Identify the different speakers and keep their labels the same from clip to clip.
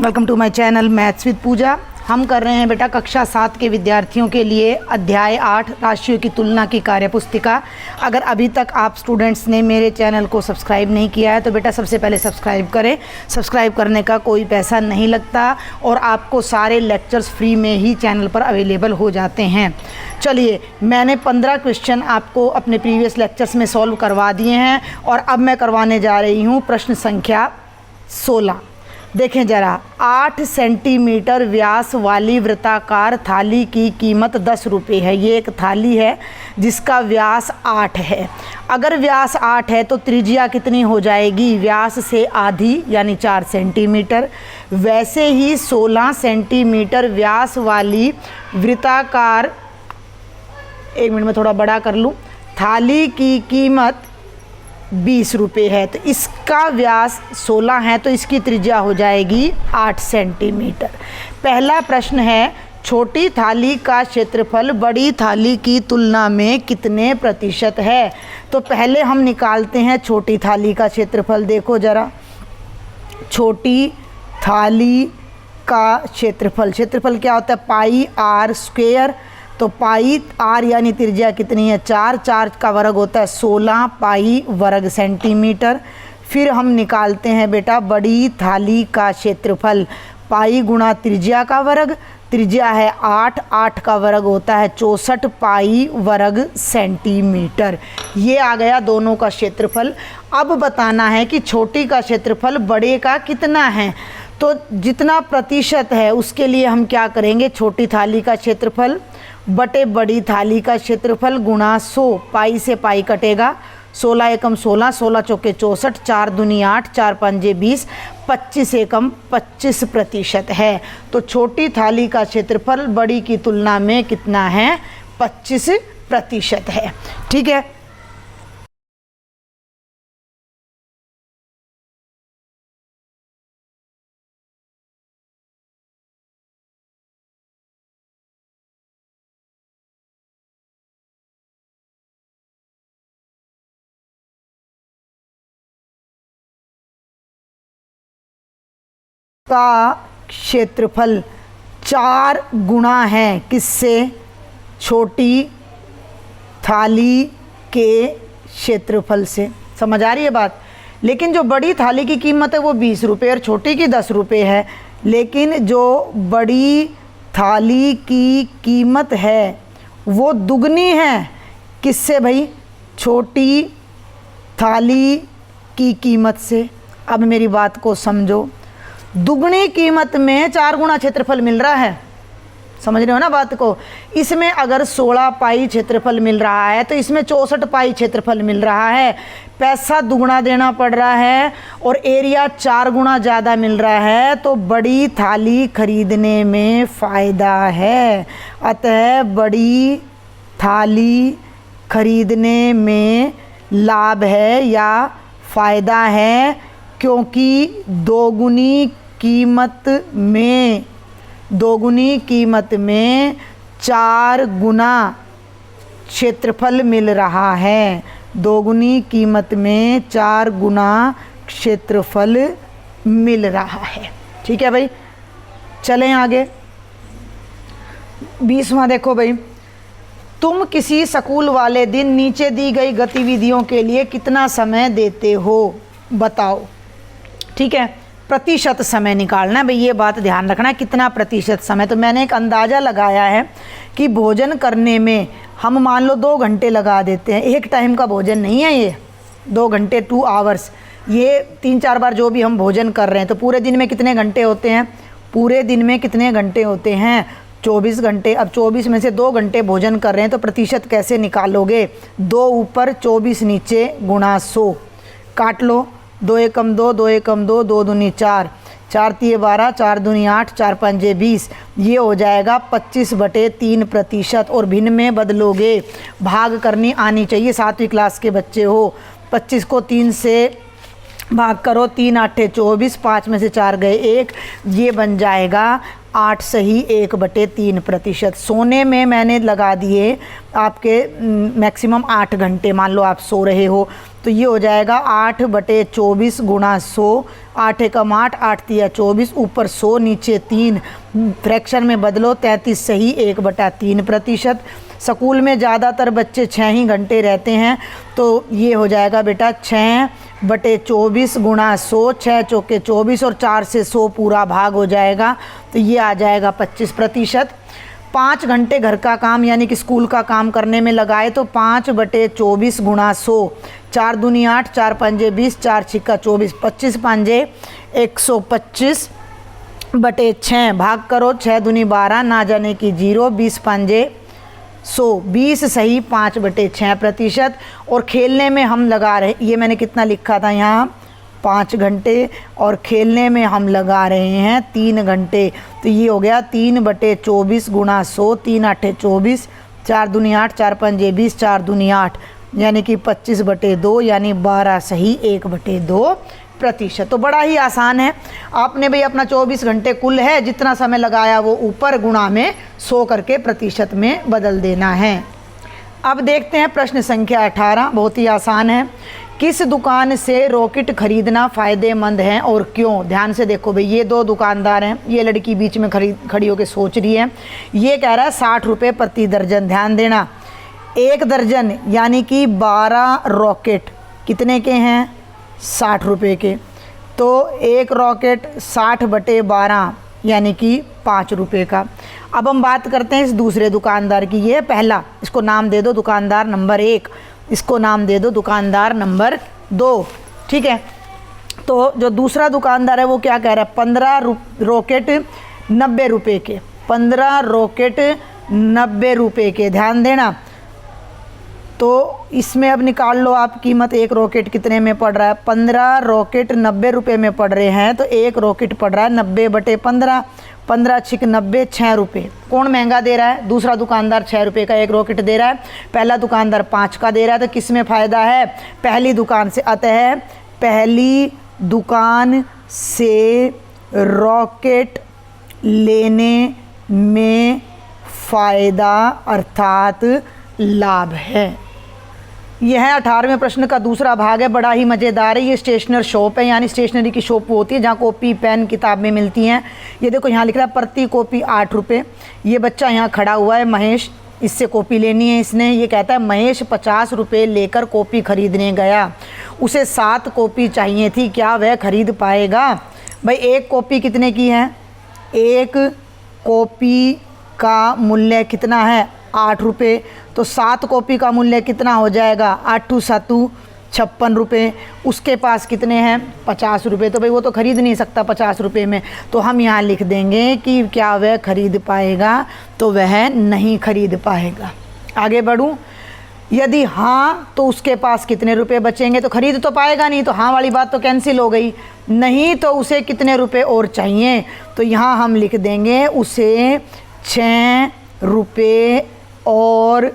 Speaker 1: Welcome to my channel maths with Pooja. हम कर रहे हैं बेटा कक्षा 7 के विद्यार्थियों के लिए अध्याय 8 राशियों की तुलना की कार्यपुस्तिका। अगर अभी तक आप स्टूडेंट्स ने मेरे चैनल को सब्सक्राइब नहीं किया है तो बेटा सबसे पहले सब्सक्राइब करें। सब्सक्राइब करने का कोई पैसा नहीं लगता और आपको सारे लेक्चर्स फ्री में ही चैनल पर अवेलेबल हो जाते हैं। चलिए, मैंने 15 क्वेश्चन आपको अपने प्रीवियस लेक्चर्स में सॉल्व करवा दिए हैं और अब मैं करवाने जा रही हूँ प्रश्न संख्या 16। देखें ज़रा, 8 सेंटीमीटर व्यास वाली वृत्ताकार थाली की कीमत 10 रुपये है। ये एक थाली है जिसका व्यास 8 है। अगर व्यास 8 है तो त्रिज्या कितनी हो जाएगी? व्यास से आधी यानी 4 सेंटीमीटर। वैसे ही 16 सेंटीमीटर व्यास वाली वृत्ताकार, एक मिनट में थोड़ा बड़ा कर लूँ, थाली की कीमत 20 रुपये है। तो इसका व्यास 16 है तो इसकी त्रिज्या हो जाएगी 8 सेंटीमीटर। पहला प्रश्न है, छोटी थाली का क्षेत्रफल बड़ी थाली की तुलना में कितने प्रतिशत है? तो पहले हम निकालते हैं छोटी थाली का क्षेत्रफल। देखो ज़रा, छोटी थाली का क्षेत्रफल क्या होता है? पाई आर स्क्वेयर। तो पाई आर यानी त्रिज्या कितनी है? 4 का वर्ग होता है 16 पाई वर्ग सेंटीमीटर। फिर हम निकालते हैं बेटा बड़ी थाली का क्षेत्रफल। पाई गुणा त्रिज्या का वर्ग, त्रिज्या है 8 का वर्ग होता है 64 पाई वर्ग सेंटीमीटर। ये आ गया दोनों का क्षेत्रफल। अब बताना है कि छोटी का क्षेत्रफल बड़े का कितना है। तो जितना प्रतिशत है उसके लिए हम क्या करेंगे? छोटी थाली का क्षेत्रफल बटे बड़ी थाली का क्षेत्रफल गुणा 100। पाई से पाई कटेगा, 16 एकम 16, 16 चौके 64, 4 दूनी 8, 4 पंजे 20, 25 एकम 25% है। तो छोटी थाली का क्षेत्रफल बड़ी की तुलना में कितना है? 25% है। ठीक है। का क्षेत्रफल 4 गुना है किससे? छोटी थाली के क्षेत्रफल से। समझ आ रही है बात? लेकिन जो बड़ी थाली की कीमत है वो 20 रुपये और छोटी की 10 रुपये है। लेकिन जो बड़ी थाली की कीमत है वो दुगनी है किससे भाई? छोटी थाली की कीमत से। अब मेरी बात को समझो, दुगनी कीमत में 4 गुना क्षेत्रफल मिल रहा है। समझ रहे हो ना बात को? इसमें अगर 16 पाई क्षेत्रफल मिल रहा है तो इसमें 64 पाई क्षेत्रफल मिल रहा है। पैसा दुगना देना पड़ रहा है और एरिया 4 गुना ज़्यादा मिल रहा है। तो बड़ी थाली खरीदने में फ़ायदा है। अतः बड़ी थाली खरीदने में लाभ है या फ़ायदा है, क्योंकि दोगुनी कीमत में 4 गुना क्षेत्रफल मिल रहा है। दोगुनी कीमत में 4 गुना क्षेत्रफल मिल रहा है। ठीक है भाई, चलें आगे। 20वां देखो भाई, तुम किसी स्कूल वाले दिन नीचे दी गई गतिविधियों के लिए कितना समय देते हो? बताओ। ठीक है, प्रतिशत समय निकालना है भाई, ये बात ध्यान रखना है, कितना प्रतिशत समय। तो मैंने एक अंदाज़ा लगाया है कि भोजन करने में हम मान लो 2 घंटे लगा देते हैं। एक टाइम का भोजन नहीं है ये, 2 घंटे 2 आवर्स। ये 3-4 बार जो भी हम भोजन कर रहे हैं, तो पूरे दिन में कितने घंटे होते हैं? पूरे दिन में कितने घंटे होते हैं? 24 घंटे। अब 24 में से 2 घंटे भोजन कर रहे हैं तो प्रतिशत कैसे निकालोगे? 2 ऊपर 24 नीचे गुणा 100, काट लो। 2 एकम 2, 2 एकम 2, 2 दूनी 4, 4 तिये 12, 4 दूनी 8, 4 पंजे 20। ये हो जाएगा 25/3%। और भिन्न में बदलोगे, भाग करनी आनी चाहिए, 7वीं क्लास के बच्चे हो। 25 को 3 से भाग करो, 3 8 24, 5 में से 4 गए 1, ये बन जाएगा 8 सही 1/3%। सोने में मैंने लगा दिए आपके मैक्सिमम 8 घंटे, मान लो आप सो रहे हो, तो ये हो जाएगा 8/24 गुणा 100, 8 एकम 8, 8 तिया 24, ऊपर 100 नीचे 3, फ्रैक्शन में बदलो 33 सही 1/3%। स्कूल में ज़्यादातर बच्चे 6 ही घंटे रहते हैं, तो ये हो जाएगा बेटा 6/24 गुणा 100, 6 चौके 24 और 4 से 100 पूरा भाग हो जाएगा, तो ये आ जाएगा 25%। 5 घंटे घर का काम यानी कि स्कूल का काम करने में लगाए तो 5/24 गुणा 100, 4 दूनी 8, 4 पंजे 20, 4 छिक्का 24, 25 पंजे 125/6 भाग करो, 6 दूनी 12, ना जाने की 0, 20 पंजे 100, 20 सही 5/6%। और खेलने में हम लगा रहे, ये मैंने कितना लिखा था यहाँ 5 घंटे, और खेलने में हम लगा रहे हैं 3 घंटे, तो ये हो गया 3/24 गुणा 100, 3 8 24, 4 दूनी 8, 4 पंजे 20, 4 दूनी 8 यानी कि 25/2 यानी 12 सही 1/2%। तो बड़ा ही आसान है, आपने भाई अपना 24 घंटे कुल है, जितना समय लगाया वो ऊपर गुणा में 100 करके प्रतिशत में बदल देना है। अब देखते हैं प्रश्न संख्या 18, बहुत ही आसान है। किस दुकान से रॉकेट खरीदना फ़ायदेमंद है और क्यों? ध्यान से देखो भाई, ये 2 दुकानदार हैं, ये लड़की बीच में खड़ी होकर सोच रही है। ये कह रहा है 60 रुपये प्रति दर्जन। ध्यान देना, 1 दर्जन यानी कि 12 रॉकेट कितने के हैं? 60 रुपये के। तो 1 रॉकेट 60/12 यानी कि 5 रुपये का। अब हम बात करते हैं इस दूसरे दुकानदार की। ये पहला, इसको नाम दे दो दुकानदार नंबर 1, इसको नाम दे दो दुकानदार नंबर 2, ठीक है। तो जो दूसरा दुकानदार है वो क्या कह रहा है? 15 रॉकेट 90 रुपये के, 15 रॉकेट 90 रुपये के। ध्यान देना, तो इसमें अब निकाल लो आप कीमत, 1 रॉकेट कितने में पड़ रहा है? 15 रॉकेट 90 रुपये में पड़ रहे हैं, तो 1 रॉकेट पड़ रहा है 90/15, 15 छिक 90, 6 रुपये। कौन महंगा दे रहा है? दूसरा दुकानदार 6 रुपये का 1 रॉकेट दे रहा है, पहला दुकानदार 5 का दे रहा है, तो किस में फ़ायदा है? पहली दुकान से। अतः पहली दुकान से रॉकेट लेने में फ़ायदा अर्थात लाभ है। यह 18वें प्रश्न का दूसरा भाग है, बड़ा ही मज़ेदार है। ये स्टेशनर शॉप है, यानी स्टेशनरी की शॉप होती है जहाँ कॉपी पेन किताबें मिलती हैं। ये देखो यहाँ लिख रहा है प्रति कॉपी 8 रुपये। ये बच्चा यहाँ खड़ा हुआ है महेश, इससे कॉपी लेनी है इसने। ये कहता है महेश 50 रुपये लेकर कॉपी खरीदने गया, उसे 7 कॉपी चाहिए थी, क्या वह खरीद पाएगा? भाई 1 कॉपी कितने की है? 1 कॉपी का मूल्य कितना है? 8 रुपये। तो 7 कॉपी का मूल्य कितना हो जाएगा? 8 7 56 रुपये। उसके पास कितने हैं? 50 रुपये। तो भाई वो तो खरीद नहीं सकता 50 रुपये में, तो हम यहाँ लिख देंगे कि क्या वह खरीद पाएगा? तो वह नहीं खरीद पाएगा। आगे बढ़ूँ, यदि हाँ तो उसके पास कितने रुपए बचेंगे? तो खरीद तो पाएगा नहीं, तो हाँ वाली बात तो कैंसिल हो गई। नहीं तो उसे कितने रुपए और चाहिए? तो यहाँ हम लिख देंगे उसे 6 रुपये और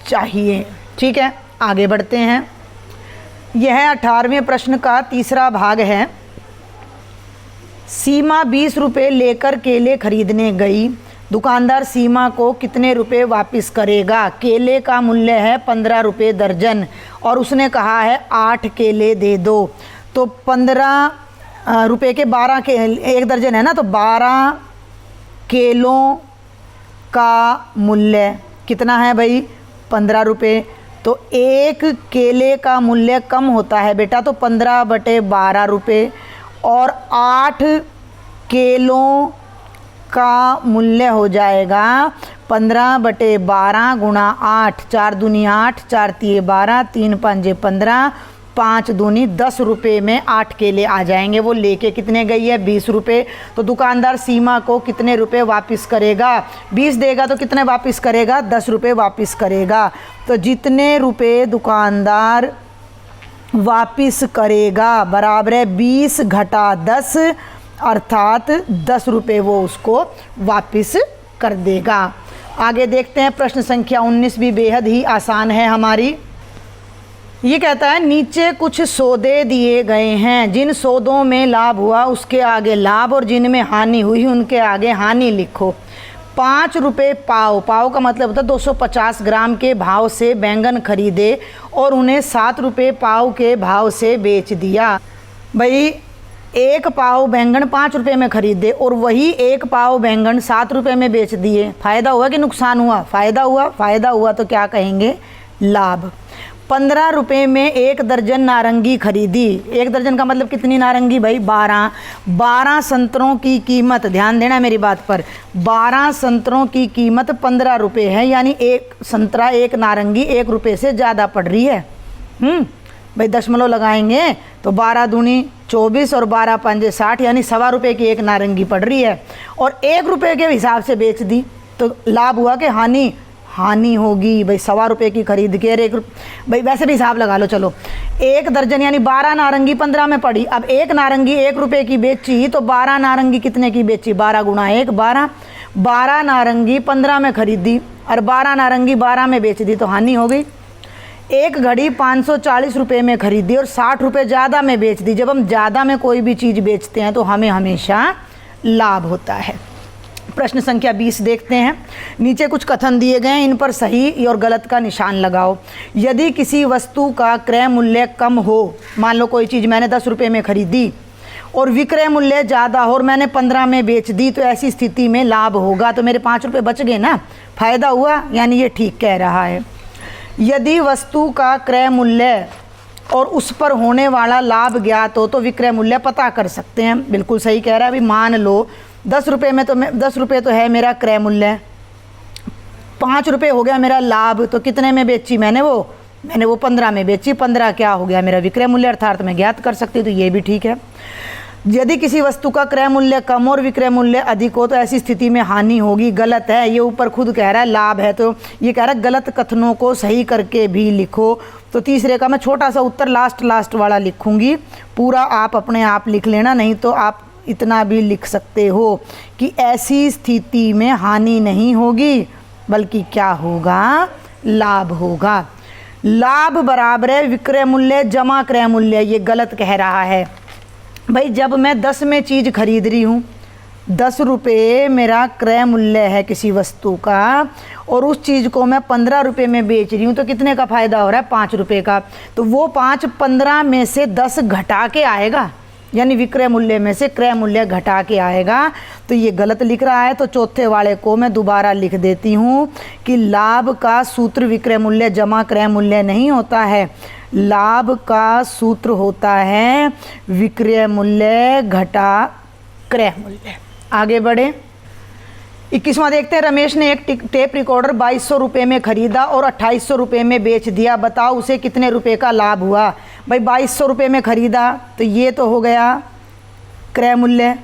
Speaker 1: चाहिए। ठीक है, आगे बढ़ते हैं। यह 18वें प्रश्न का तीसरा भाग है। सीमा 20 रुपये लेकर केले खरीदने गई, दुकानदार सीमा को कितने रुपए वापस करेगा? केले का मूल्य है 15 रुपये दर्जन और उसने कहा है 8 केले दे दो। तो 15 रुपये के 12 के 1 दर्जन है ना, तो 12 केलों का मूल्य कितना है भाई? 15 रुपये। तो 1 केले का मूल्य कम होता है बेटा, तो 15/12 रुपये, और 8 केलों का मूल्य हो जाएगा 15/12 गुणा 8, 4 दूनी 8, 4 तिये 12, 3 पंजे 15, 5 दूनी 10 रुपये में 8 केले आ जाएंगे। वो लेके कितने गई है? 20 रुपये। तो दुकानदार सीमा को कितने रुपए वापस करेगा? 20 देगा तो कितने वापस करेगा? 10 रुपये वापस करेगा। तो जितने रुपए दुकानदार वापस करेगा बराबर है 20 घटा 10, अर्थात 10 रुपये वो उसको वापस कर देगा। आगे देखते हैं, प्रश्न संख्या 19 भी बेहद ही आसान है हमारी। ये कहता है नीचे कुछ सौदे दिए गए हैं, जिन सौदों में लाभ हुआ उसके आगे लाभ और जिनमें हानि हुई उनके आगे हानि लिखो। 5 रुपये पाव, पाव का मतलब होता है 250 ग्राम के भाव से बैंगन खरीदे और उन्हें 7 रुपये पाव के भाव से बेच दिया। भाई 1 पाव बैंगन 5 रुपये में खरीदे और वही 1 पाव बैंगन 7 रुपये में बेच दिए। फ़ायदा हुआ कि नुकसान हुआ? फ़ायदा हुआ। फ़ायदा हुआ तो क्या कहेंगे? लाभ। 15 रुपये में 1 दर्जन नारंगी खरीदी। 1 दर्जन का मतलब कितनी नारंगी भाई? 12। 12 संतरों की कीमत, ध्यान देना मेरी बात पर, 12 संतरों की कीमत 15 रुपये है, यानी 1 संतरा 1 नारंगी 1 रुपये से ज़्यादा पड़ रही है। भाई दशमलव लगाएंगे तो 12 दूनी 24 और 12 पंजे 60, यानी 1.25 रुपये की 1 नारंगी पड़ रही है और 1 रुपये के हिसाब से बेच दी। तो लाभ हुआ कि हानि? हानि होगी भाई। 1.25 रुपये की खरीद के 1 भाई वैसे भी हिसाब लगा लो। चलो 1 दर्जन यानी 12 नारंगी 15 में पड़ी। अब 1 नारंगी 1 रुपये की बेची तो 12 नारंगी कितने की बेची? 12 गुणा 1 12। 12 नारंगी 15 में खरीदी और 12 नारंगी 12 में बेच दी तो हानि हो गई। 1 घड़ी 540 रुपये में खरीदी और 60 रुपये ज़्यादा में बेच दी। जब हम ज़्यादा में कोई भी चीज़ बेचते हैं तो हमें हमेशा लाभ होता है। प्रश्न संख्या 20 देखते हैं। नीचे कुछ कथन दिए गए हैं, इन पर सही और गलत का निशान लगाओ। यदि किसी वस्तु का क्रय मूल्य कम हो, मान लो कोई चीज़ मैंने 10 रुपये में खरीदी और विक्रय मूल्य ज़्यादा हो और मैंने 15 में बेच दी, तो ऐसी स्थिति में लाभ होगा। तो मेरे 5 रुपये बच गए ना, फ़ायदा हुआ, यानी ये ठीक कह रहा है। यदि वस्तु का क्रय मूल्य और उस पर होने वाला लाभ ज्ञात हो तो विक्रय मूल्य पता कर सकते हैं। बिल्कुल सही कह रहा है। अभी मान लो 10 रुपये में तो 10 रुपये तो है मेरा क्रय मूल्य, 5 रुपये हो गया मेरा लाभ। तो कितने में बेची मैंने वो 15 में बेची। 15 क्या हो गया मेरा विक्रय मूल्य, अर्थात मैं ज्ञात कर सकती हूँ। तो ये भी ठीक है। यदि किसी वस्तु का क्रय मूल्य कम और विक्रय मूल्य अधिक हो तो ऐसी स्थिति में हानि होगी। गलत है। ये ऊपर खुद कह रहा है लाभ है, तो ये कह रहा है गलत कथनों को सही करके भी लिखो। तो तीसरे का मैं छोटा सा उत्तर लास्ट वाला लिखूंगी, पूरा आप अपने आप लिख लेना, नहीं तो आप इतना भी लिख सकते हो कि ऐसी स्थिति में हानि नहीं होगी बल्कि क्या होगा? लाभ होगा। लाभ बराबर है विक्रय मूल्य जमा क्रय मूल्य। ये गलत कह रहा है। भाई जब मैं 10 में चीज़ खरीद रही हूँ, 10 रुपये मेरा क्रय मूल्य है किसी वस्तु का और उस चीज़ को मैं 15 रुपये में बेच रही हूँ, तो कितने का फ़ायदा हो रहा है? 5 रुपये का। तो वो 5 15 में से 10 घटा के आएगा, यानी विक्रय मूल्य में से क्रय मूल्य घटा के आएगा। तो ये गलत लिख रहा है। तो चौथे वाले को मैं दोबारा लिख देती हूँ कि लाभ का सूत्र विक्रय मूल्य जमा क्रय मूल्य नहीं होता है। लाभ का सूत्र होता है विक्रय मूल्य घटा क्रय मूल्य। आगे बढ़े। 21वां देखते हैं। रमेश ने एक टेप रिकॉर्डर 2200 रुपये में खरीदा और 2800 रुपये में बेच दिया। बताओ उसे कितने रुपए का लाभ हुआ? भाई 2200 रुपये में ख़रीदा तो ये तो हो गया क्रय मूल्य।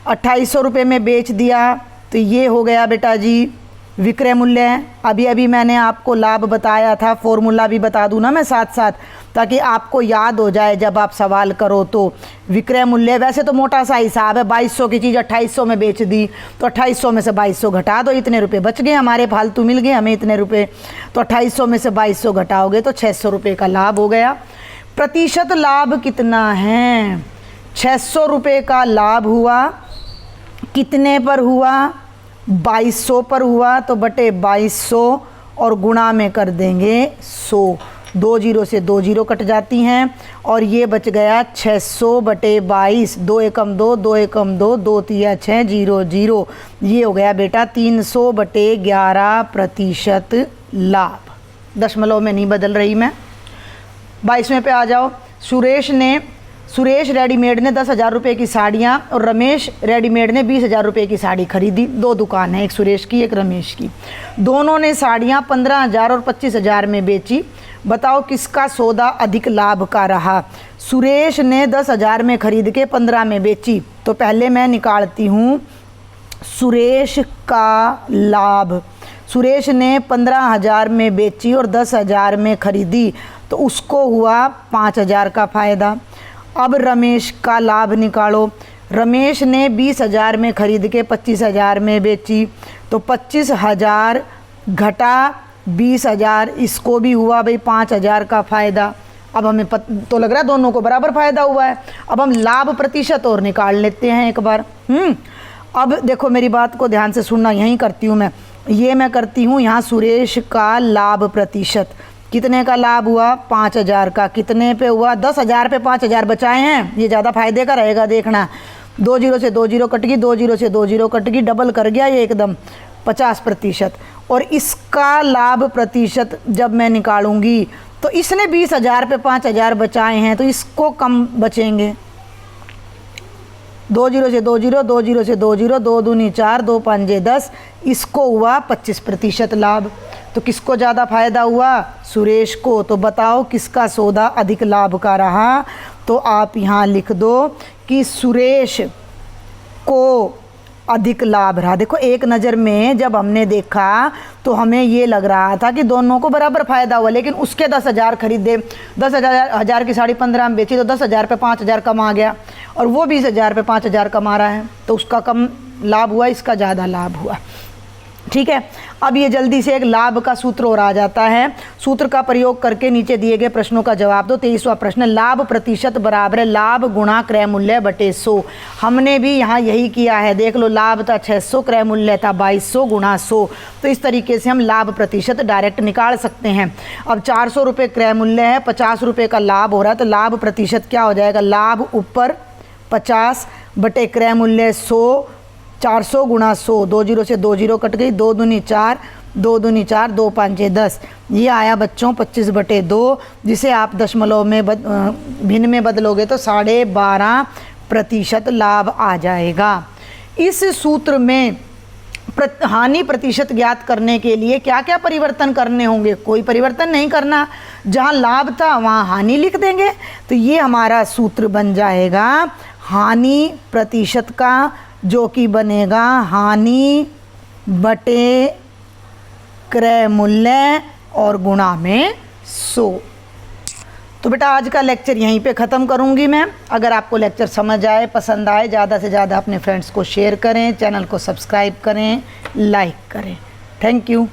Speaker 1: 2800 रुपये में बेच दिया तो ये हो गया बेटा जी विक्रय मूल्य। अभी मैंने आपको लाभ बताया था, फॉर्मूला भी बता दूँ ना मैं साथ साथ, ताकि आपको याद हो जाए जब आप सवाल करो तो। विक्रय मूल्य वैसे तो मोटा सा हिसाब है, 2200 की चीज़ 2800 में बेच दी तो 2800 में से 2200 घटा दो, इतने रुपए बच गए हमारे, फालतू मिल गए हमें इतने रुपए। तो 2800 में से 2200 घटाओगे तो 600 रुपये का लाभ हो गया। प्रतिशत लाभ कितना है? 600 रुपये का लाभ हुआ। कितने पर हुआ? 2200 पर हुआ, तो बटे 2200 और गुणा में कर देंगे 100। 2 जीरो से 2 जीरो कट जाती हैं और ये बच गया 600 बटे 22। 2 एकम 2, 2 एकम 2, 2 तिया 6, 0 0। ये हो गया बेटा 300 बटे 11% लाभ। दशमलव में नहीं बदल रही मैं। 22वें पे आ जाओ। सुरेश रेडीमेड ने 10,000 रुपये की साड़ियाँ और रमेश रेडीमेड ने 20,000 रुपये की साड़ी खरीदी। 2 दुकान है, एक सुरेश की एक रमेश की। दोनों ने साड़ियाँ 15,000 और 25,000 में बेची। बताओ किसका सौदा अधिक लाभ का रहा? सुरेश ने 10,000 में खरीद के 15 में बेची, तो पहले मैं निकालती हूँ सुरेश का लाभ। सुरेश ने 15,000 में बेची और 10,000 में खरीदी, तो उसको हुआ 5,000 का फ़ायदा। अब रमेश का लाभ निकालो। रमेश ने 20,000 में खरीद के 25,000 में बेची, तो 25,000 घटा 20,000, इसको भी हुआ भाई 5,000 का फ़ायदा। अब हमें तो लग रहा है दोनों को बराबर फायदा हुआ है। अब हम लाभ प्रतिशत और निकाल लेते हैं एक बार। अब देखो मेरी बात को ध्यान से सुनना, यहीं करती हूँ मैं करती हूँ यहाँ सुरेश का लाभ प्रतिशत। कितने का लाभ हुआ? 5,000 का। कितने पे हुआ? 10,000 पे 5,000 बचाए हैं। ये ज़्यादा फायदे का रहेगा, देखना। 2 जीरो से 2 जीरो कट गई, 2 जीरो से 2 जीरो कट गई, डबल कर गया ये एकदम 50%। और इसका लाभ प्रतिशत जब मैं निकालूंगी तो इसने 20,000 पे 5,000 बचाए हैं, तो इसको कम बचेंगे। 2 जीरो से 2 जीरो, 2 जीरो से 2 जीरो, 2 दूनी 4, 2 पंजे 10, इसको हुआ 25% लाभ। तो किसको ज़्यादा फायदा हुआ? सुरेश को। तो बताओ किसका सौदा अधिक लाभ का रहा? तो आप यहाँ लिख दो कि सुरेश को अधिक लाभ रहा। देखो एक नज़र में जब हमने देखा तो हमें ये लग रहा था कि दोनों को बराबर फायदा हुआ, लेकिन उसके 10,000 खरीदे, 10,000 की साड़ी 15 में बेची तो 10,000 पे 5,000 कम आ गया, और वो 20,000 पे 5,000 कमा रहा है, तो उसका कम लाभ हुआ, इसका ज़्यादा लाभ हुआ। ठीक है। अब ये जल्दी से एक लाभ का सूत्र और आ जाता है। सूत्र का प्रयोग करके नीचे दिए गए प्रश्नों का जवाब दो। 23वां प्रश्न, लाभ प्रतिशत बराबर है लाभ गुणा क्रय मूल्य बटे 100। हमने भी यहाँ यही किया है। देख लो, लाभ था 600, क्रय मूल्य था 2200 गुणा 100। तो इस तरीके से हम लाभ प्रतिशत डायरेक्ट निकाल सकते हैं। अब 400 रुपये क्रय मूल्य है, 50 रुपये का लाभ हो रहा है, तो लाभ प्रतिशत क्या हो जाएगा? लाभ ऊपर 50 बटे क्रय मूल्य 100, 400 गुणा 100, 2 जीरो से 2 जीरो कट गई, 2 दूनी 4, 2 दूनी 4, 2 पंजे 10, ये आया बच्चों 25/2, जिसे आप दशमलव में भिन्न में बदलोगे तो 12.5% लाभ आ जाएगा। इस सूत्र में हानि प्रतिशत ज्ञात करने के लिए क्या क्या परिवर्तन करने होंगे? कोई परिवर्तन नहीं करना, जहाँ लाभ था वहाँ हानि लिख देंगे। तो ये हमारा सूत्र बन जाएगा हानि प्रतिशत का, जो कि बनेगा हानि बटे क्रय मूल्य और गुणा में 100। तो बेटा आज का लेक्चर यहीं पे ख़त्म करूँगी मैं। अगर आपको लेक्चर समझ आए, पसंद आए, ज़्यादा से ज़्यादा अपने फ्रेंड्स को शेयर करें, चैनल को सब्सक्राइब करें, लाइक करें। Thank you.